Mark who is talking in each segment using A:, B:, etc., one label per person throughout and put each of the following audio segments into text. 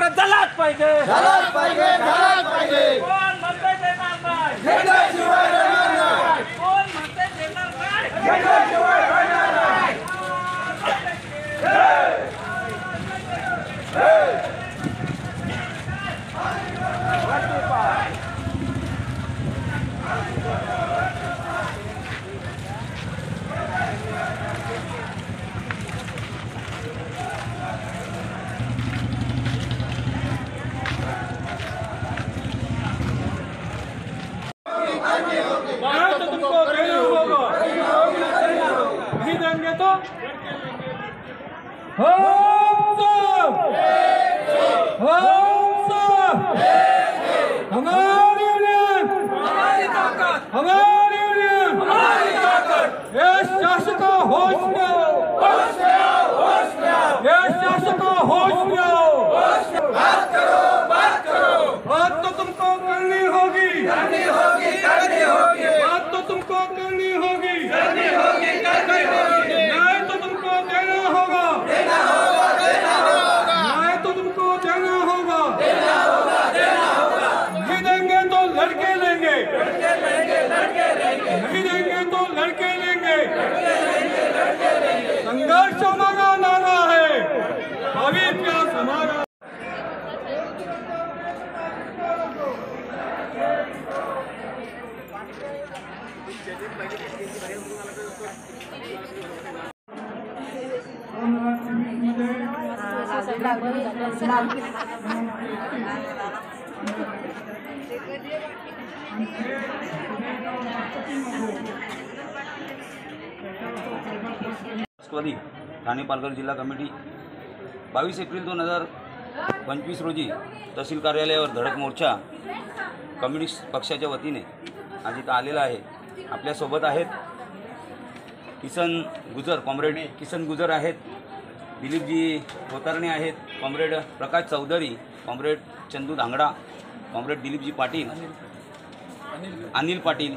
A: काँग्रेस झालाच पाहिजे,
B: झालाच पाहिजे, झालाच पाहिजे।
A: कोण म्हणते देणार नाही,
B: घेतल्याशिवाय राहणार नाही,
A: कोण म्हणते देणार नाही,
B: घेतल्याशिवाय राहणार नाही।
A: तो तुमको करना होगा, नहीं देंगे तो हमारी यूनियन, हमारी यूनियन, ये शासकों होश में आओ, ये शासकों होश में आओ,
B: बात करो,
A: बात तो तुमको करनी होगी,
B: करनी होगी, करनी होगी,
A: बात तो तुमको करनी होगी,
B: करनी होगी, करनी होगी।
A: न्याय तो तुमको देना होगा,
B: देना होगा, देना होगा,
A: न्याय तो तुमको देना होगा,
B: देना होगा, देना होगा।
A: नहीं देंगे तो लड़के लेंगे,
B: लड़के लेंगे, लड़के लेंगे,
A: नहीं देंगे तो लड़के लेंगे।
B: लड़के लेंगे, लड़के लेंगे।
A: संघर्ष हमारा नारा है, भावी प्यास हमारा।
C: राष्ट्रवादी ठाणे पालघर जिल्हा कमिटी 22 एप्रिल 2025 रोजी तहसील कार्यालयावर धडक मोर्चा कम्युनिस्ट पक्षाच्या वतीने आज इथं आलेला आहे। आपल्यासोबत आहेत किसन गुजर, कॉम्रेड किसन गुजर आहेत, दिलीपजी होतारणे आहेत, comrade Prakash Chaudhary, comrade Chandu Dhangda, comrade Dilip ji Patil, Anil Patil.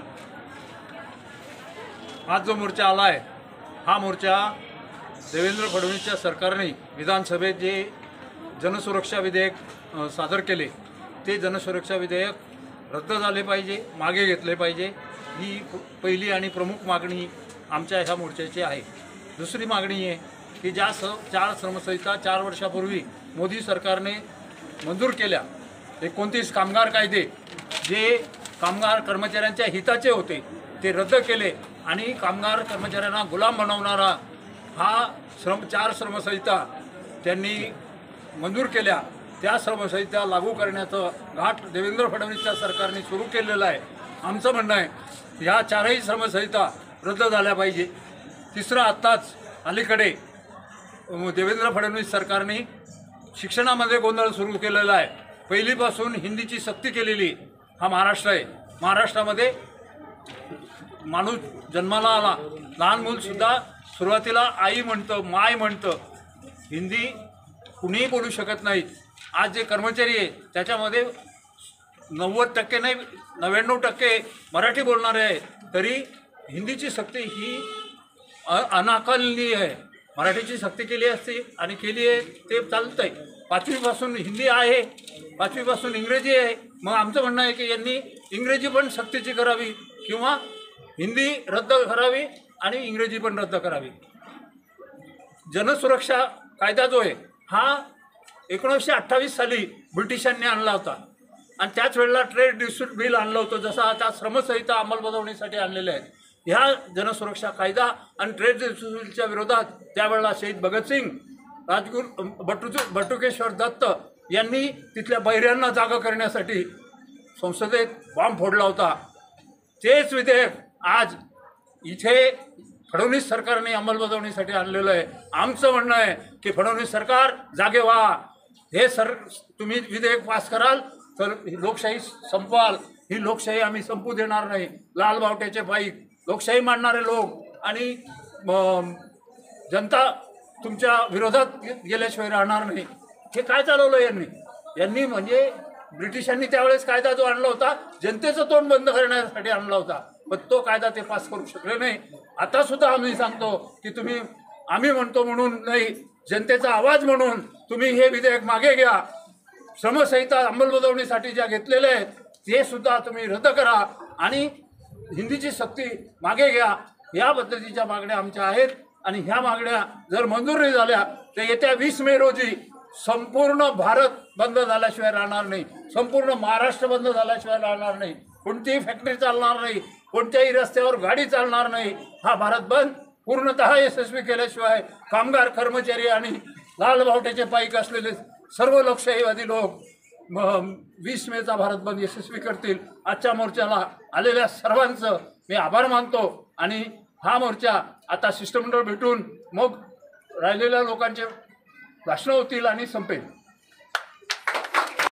D: आज जो मोर्चा आला आहे हा मोर्चा देवेंद्र फडणवीसच्या सरकारने विधानसभेत जे जनसुरक्षा विधेयक सादर केले ते जनसुरक्षा विधेयक रद्द झाले पाहिजे, मागे घेतले पाहिजे, ही पहिली आणि प्रमुख मागणी आमच्या ह्या मोर्चाची आहे। दुसरी मागणी आहे की ज्या 4 श्रमसंहिता 4 वर्षापूर्वी मोदी सरकारने मंजूर केल्या, 29 कामगार कायदे जे कामगार कर्मचाऱ्यांच्या हिताचे होते ते रद्द केले आणि कामगार कर्मचाऱ्यांना गुलाम बनवणारा हा 4 श्रमसंहिता त्यांनी मंजूर केल्या, त्या श्रमसंहिता लागू करण्याचं घाट देवेंद्र फडणवीसच्या सरकारने सुरू केलेलं आहे। आमचं म्हणणं आहे ह्या 4ही श्रमसंहिता रद्द झाल्या पाहिजे। तिसरं, आत्ताच अलीकडे देवेंद्र फडणवीस सरकारने शिक्षणामध्ये गोंधळ सुरू केलेला आहे। पहिलीपासून हिंदीची सक्ती केलेली हा महाराष्ट्र आहे। महाराष्ट्रामध्ये माणूस जन्माला आला, लहान मूलसुद्धा सुरुवातीला आई म्हणतं, माय म्हणतं, हिंदी कुणीही बोलू शकत नाहीत। आज जे कर्मचारी आहे त्याच्यामध्ये 90% नाही 99% मराठी बोलणारे आहे, तरी हिंदीची सक्ती ही अनाकलनीय आहे। मराठीची सक्ती केली असती आणि केली आहे ते चालतं आहे। 5वीपासून हिंदी आहे, 5वीपासून इंग्रजी आहे। मग आमचं म्हणणं आहे की यांनी इंग्रजी पण सक्तीची करावी किंवा हिंदी रद्द करावी आणि इंग्रजी पण रद्द करावी। जनसुरक्षा कायदा जो आहे हा 1928 साली ब्रिटिशांनी आणला होता आणि त्याच वेळेला ट्रेड डिस्प्यूट बिल आणलं होतं, जसं आता श्रमसंहिता अंमलबजावणीसाठी आणलेले आहेत। ह्या जनसुरक्षा कायदा आणि ट्रेड डिस्प्यूटच्या विरोधात त्यावेळेला शहीद भगतसिंग, राजगुरू बटुकेश्वर दत्त यांनी तिथल्या बहिऱ्यांना जागा करण्यासाठी संसदेत बॉम्ब फोडला होता। तेच विधेयक आज इथे फडणवीस सरकारने अंमलबजावणीसाठी आणलेलं आहे। आमचं म्हणणं आहे की फडणवीस सरकार जागे व्हा, हे तुम्ही विधेयक पास कराल तर लोकशाही संपवाल। ही लोकशाही आम्ही संपू देणार नाही। लाल बावट्याचे पायी लोकशाही मानणारे लोक आणि जनता तुमच्या विरोधात गेल्याशिवाय राहणार नाही। हे काय चालवलं यांनी म्हणजे ब्रिटिशांनी त्यावेळेस कायदा जो आणला होता जनतेचं तोंड बंद करण्यासाठी आणला होता, पण तो कायदा ते पास करू शकले नाही। आता सुद्धा आम्ही सांगतो की आम्ही म्हणतो म्हणून नाही, जनतेचा आवाज म्हणून तुम्ही हे विधेयक मागे घ्या। श्रमसंहिता अंमलबजावणीसाठी ज्या घेतलेल्या आहेत ते सुद्धा तुम्ही रद्द करा आणि हिंदीची सक्ती मागे घ्या. या पद्धतीच्या मागण्या आमच्या आहेत आणि ह्या मागण्या जर मंजूर नाही झाल्या तर येत्या 20 मे रोजी संपूर्ण भारत बंद झाल्याशिवाय राहणार नाही, संपूर्ण महाराष्ट्र बंद झाल्याशिवाय राहणार नाही, कोणतीही फॅक्टरी चालणार नाही, कोणत्याही रस्त्यावर गाडी चालणार नाही. हा भारत बंद पूर्णतः यशस्वी केल्याशिवाय कामगार, कर्मचारी आणि लाल बावट्याचे पाईक असलेले सर्व लोकशाहीवादी लोक 20 मेचा भारत बंद यशस्वी करतील. आजच्या मोर्चाला आलेल्या सर्वांचं मी आभार मानतो आणि हा मोर्चा आता शिष्टमंडळ भेटून मग राहिलेल्या लोकांचे भाषणं होतील आणि संपेल.